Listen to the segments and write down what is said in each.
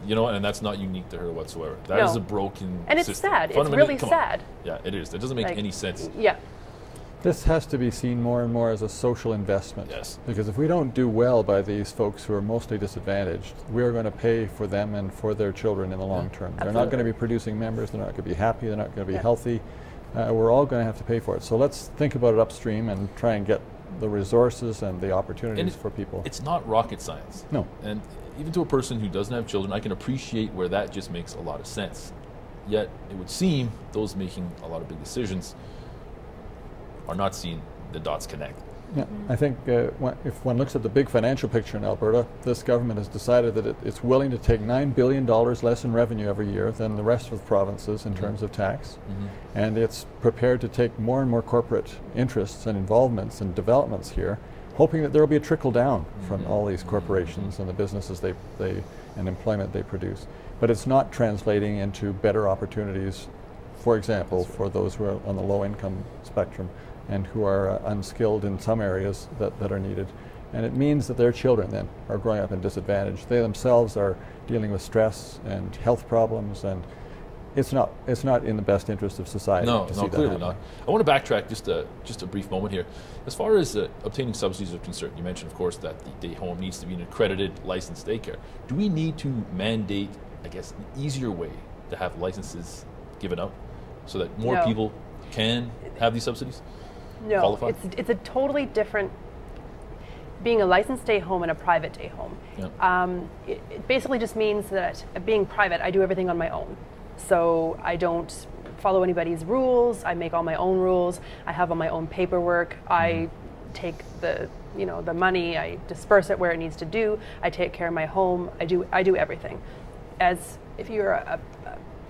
You know, and that's not unique to her whatsoever. That is a broken and it's system. sad. It's really sad. Yeah, it is. It doesn't make any sense. Yeah. This has to be seen more and more as a social investment. Yes. Because if we don't do well by these folks who are mostly disadvantaged, we are going to pay for them and for their children in the long term. They're not going to be producing members, they're not going to be happy, they're not going to be healthy. We're all going to have to pay for it. So let's think about it upstream and try and get the resources and the opportunities for people. It's not rocket science. No. And even to a person who doesn't have children, I can appreciate where that just makes a lot of sense. Yet, it would seem those making a lot of big decisions are not seeing the dots connect. Yeah, I think if one looks at the big financial picture in Alberta, this government has decided that it's willing to take $9 billion less in revenue every year than the rest of the provinces in terms of tax. And it's prepared to take more and more corporate interests and involvements and developments here, hoping that there will be a trickle down from all these corporations and the businesses and employment they produce. But it's not translating into better opportunities, for example, for those who are on the low income spectrum and who are unskilled in some areas that are needed. And it means that their children then are growing up in disadvantage. They themselves are dealing with stress and health problems, and it's not in the best interest of society to see that clearly happen. not. I want to backtrack just a brief moment here. As far as obtaining subsidies are concerned, you mentioned, of course, that the day home needs to be an accredited licensed daycare. Do we need to mandate, I guess, an easier way to have licenses given out so that more people can have these subsidies? No, qualify? It's a totally different, being a licensed day home and a private day home. Yep. It basically just means that being private, I do everything on my own. So I don't follow anybody's rules. I make all my own rules. I have all my own paperwork. I take the money, I disperse it where it needs to do. I take care of my home. I do everything. As if you're a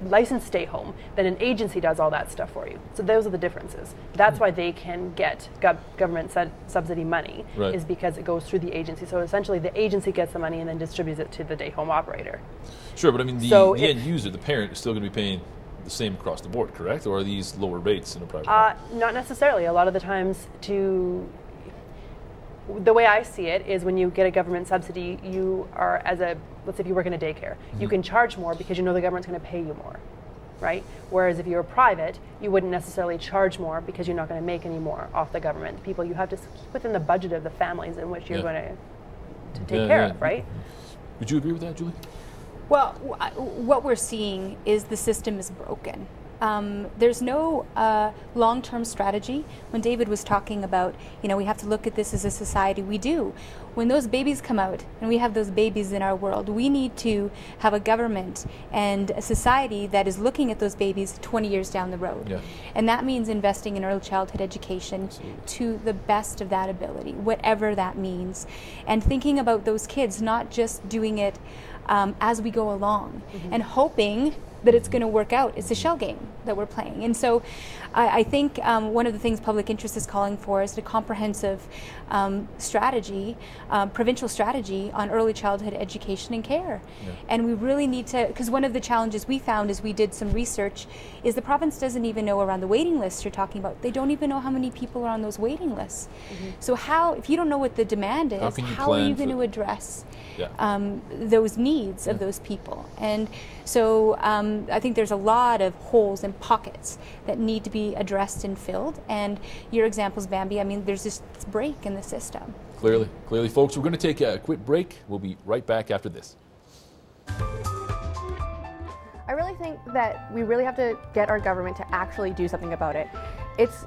licensed stay home, then an agency does all that stuff for you. So those are the differences. That's why they can get government subsidy money, is because it goes through the agency. So essentially the agency gets the money and then distributes it to the day home operator. Sure, but I mean the end user, the parent, is still going to be paying the same across the board, correct? Or are these lower rates in a private home? Not necessarily. A lot of the times, the way I see it is when you get a government subsidy, you are, let's say if you work in a daycare, you can charge more because you know the government's going to pay you more, right? Whereas if you're private, you wouldn't necessarily charge more because you're not going to make any more off the government. You have to keep within the budget of the families in which you're going to take care of, right? Would you agree with that, Julie? Well, what we're seeing is the system is broken. There's no long-term strategy. When David was talking about, we have to look at this as a society, we do. When those babies come out and we have those babies in our world, we need to have a government and a society that is looking at those babies 20 years down the road. Yeah. And that means investing in early childhood education to the best of that ability, whatever that means. And thinking about those kids, not just doing it as we go along and hoping that it's going to work out. It's a shell game that we're playing. And so I think one of the things public interest is calling for is a comprehensive strategy, provincial strategy on early childhood education and care. And we really need to, because one of the challenges we found as we did some research is the province doesn't even know around the waiting lists you're talking about. They don't even know how many people are on those waiting lists. So if you don't know what the demand is, how are you going to address those needs of those people? And so I think there's a lot of holes and pockets that need to be addressed and filled. And your examples, Bambi, I mean, there's this break in the system. Clearly, folks, we're going to take a quick break. We'll be right back after this. I really think that we really have to get our government to actually do something about it. It's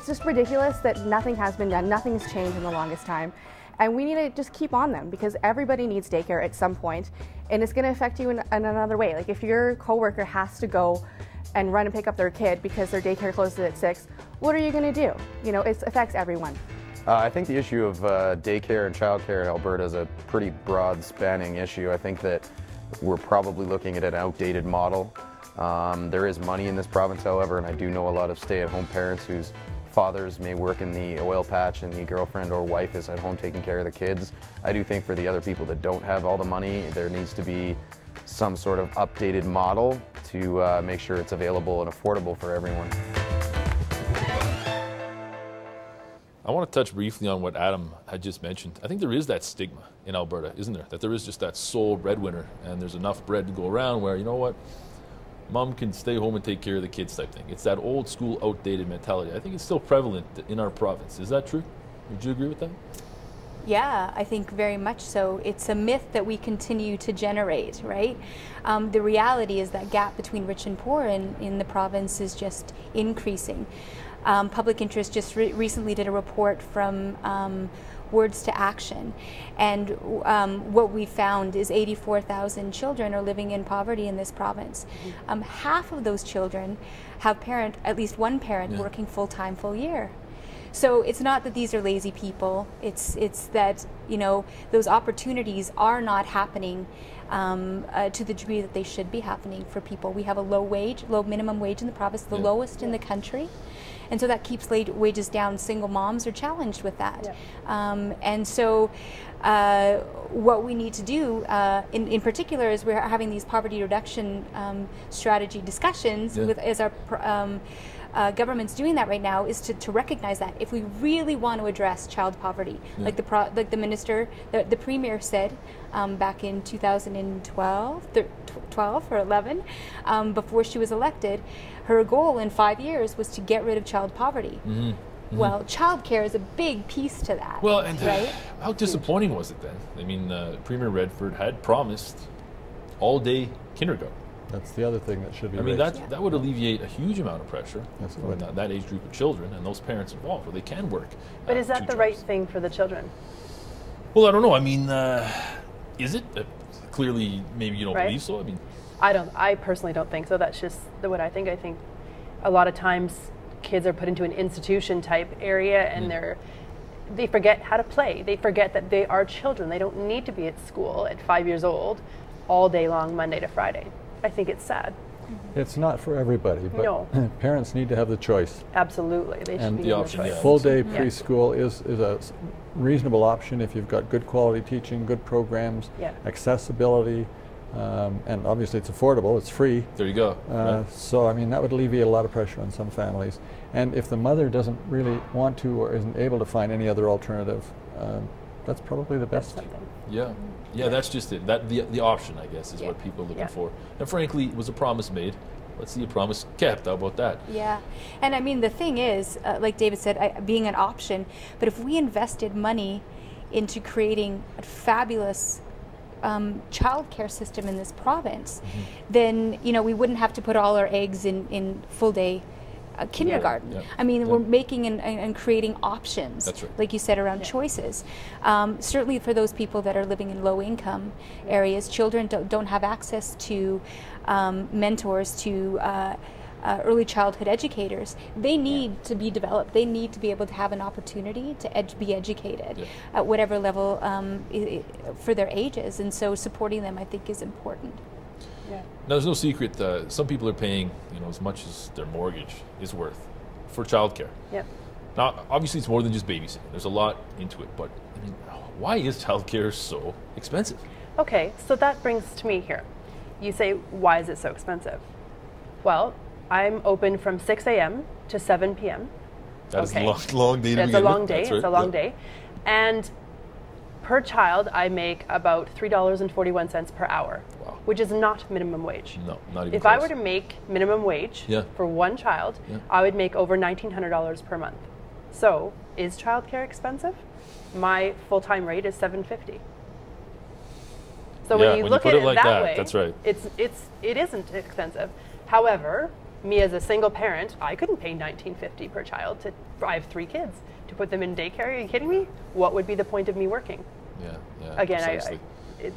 just ridiculous that nothing has been done, nothing's changed in the longest time. And we need to just keep on them because everybody needs daycare at some point, and it's going to affect you in another way. Like if your coworker has to go and run and pick up their kid because their daycare closes at 6, what are you going to do? It affects everyone. I think the issue of daycare and childcare in Alberta is a pretty broad spanning issue. I think that we're probably looking at an outdated model. There is money in this province, however, and I do know a lot of stay-at-home parents whose fathers may work in the oil patch and the girlfriend or wife is at home taking care of the kids. I do think for the other people that don't have all the money, there needs to be some sort of updated model to make sure it's available and affordable for everyone. I want to touch briefly on what Adam had just mentioned. I think there is that stigma in Alberta, isn't there? That there is just that sole breadwinner, and there's enough bread to go around where, you know what, mom can stay home and take care of the kids type thing. It's that old school, outdated mentality. I think it's still prevalent in our province. Is that true? Would you agree with that? Yeah, I think very much so. It's a myth that we continue to generate, right? The reality is that gap between rich and poor in the province is just increasing. Public Interest just recently did a report from Words to Action, and what we found is 84,000 children are living in poverty in this province. Half of those children have at least one parent working full-time, full year. So it's not that these are lazy people. It's that, you know, those opportunities are not happening to the degree that they should be happening for people. We have a low minimum wage in the province, the lowest in the country. And so that keeps wages down. Single moms are challenged with that. And so what we need to do in particular is we're having these poverty reduction strategy discussions as our government's doing that right now, is to recognize that if we really want to address child poverty, like the minister, the premier said back in 2012 or 11, before she was elected, her goal in 5 years was to get rid of child poverty. Well, childcare is a big piece to that. Well, and right? How disappointing was it then? I mean, Premier Redford had promised all-day kindergarten. That's the other thing that should be I mean, raised. that would alleviate a huge amount of pressure Yes, it on would. that age group of children and those parents involved, where they can work. But is that 2 the right jobs. thing for the children? Well, I don't know. I mean, is it? Clearly, maybe you don't Right. believe so. I mean, I personally don't think so. That's just what I think. I think a lot of times kids are put into an institution type area, and they forget how to play. They forget that they are children. They don't need to be at school at 5 years old all day long, Monday to Friday. I think it's sad. It's not for everybody, but No. parents need to have the choice. Absolutely. They should And be the given option, choice. yeah. Full day Yeah. preschool is a reasonable option if you've got good quality teaching, good programs, Yeah. accessibility, and obviously it's affordable, it's free. there you go. Right? So, I mean, that would alleviate a lot of pressure on some families. And if the mother doesn't really want to or isn't able to find any other alternative, that's probably the That's best. something. Yeah, that's just it. That the option, I guess, is Yeah. what people are looking Yeah. for. And frankly, it was a promise made. Let's see a promise kept. How about that? Yeah, and I mean the thing is, like David said, being an option. But if we invested money into creating a fabulous childcare system in this province, then we wouldn't have to put all our eggs in full day kindergarten. Yeah. I mean, Yeah. we're making and creating options, That's right. like you said, around choices. Certainly for those people that are living in low income areas, children don't have access to mentors, to early childhood educators. They need to be developed. They need to be able to have an opportunity to be educated at whatever level for their ages. And so supporting them, I think, is important. Yeah. Now, there's no secret. Some people are paying, as much as their mortgage is worth for childcare. Yeah. Now, obviously, it's more than just babysitting. There's a lot into it. But I mean, why is childcare so expensive? Okay, so that brings to me here. You say, why is it so expensive? Well, I'm open from 6 a.m. to 7 p.m. That is a long day to That's begin a long with. day. That's It's a right. long day. And per child, I make about $3.41 per hour, Wow. which is not minimum wage. No, not even If close. I were to make minimum wage for one child, I would make over $1,900 per month. So, is childcare expensive? My full-time rate is $750. So when you look put at it like that that, way, that's right. it isn't expensive. However, me as a single parent, I couldn't pay $19.50 per child. I have 3 kids. To put them in daycare, are you kidding me? What would be the point of me working? Yeah. Again, precisely.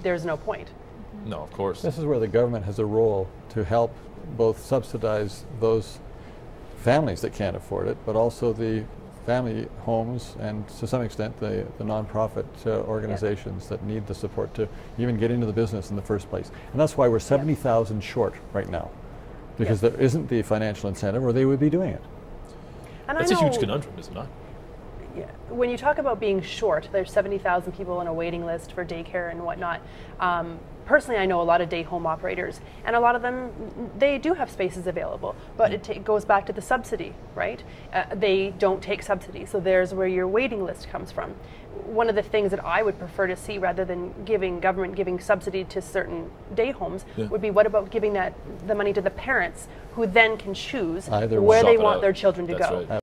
there's no point. No, of course. This is where the government has a role to help both subsidize those families that can't afford it, but also the family homes and to some extent the nonprofit organizations that need the support to even get into the business in the first place. And that's why we're 70,000 short right now, because there isn't the financial incentive or they would be doing it. And That's I a know, huge conundrum, is it not? Yeah. When you talk about being short, there's 70,000 people on a waiting list for daycare and whatnot. Personally, I know a lot of day home operators, and a lot of them, they do have spaces available, but it goes back to the subsidy, right? They don't take subsidy, so there's where your waiting list comes from. One of the things that I would prefer to see, rather than government giving subsidy to certain day homes, would be what about giving the money to the parents, who then can choose Either where Shop they it want out. their children to That's go. right.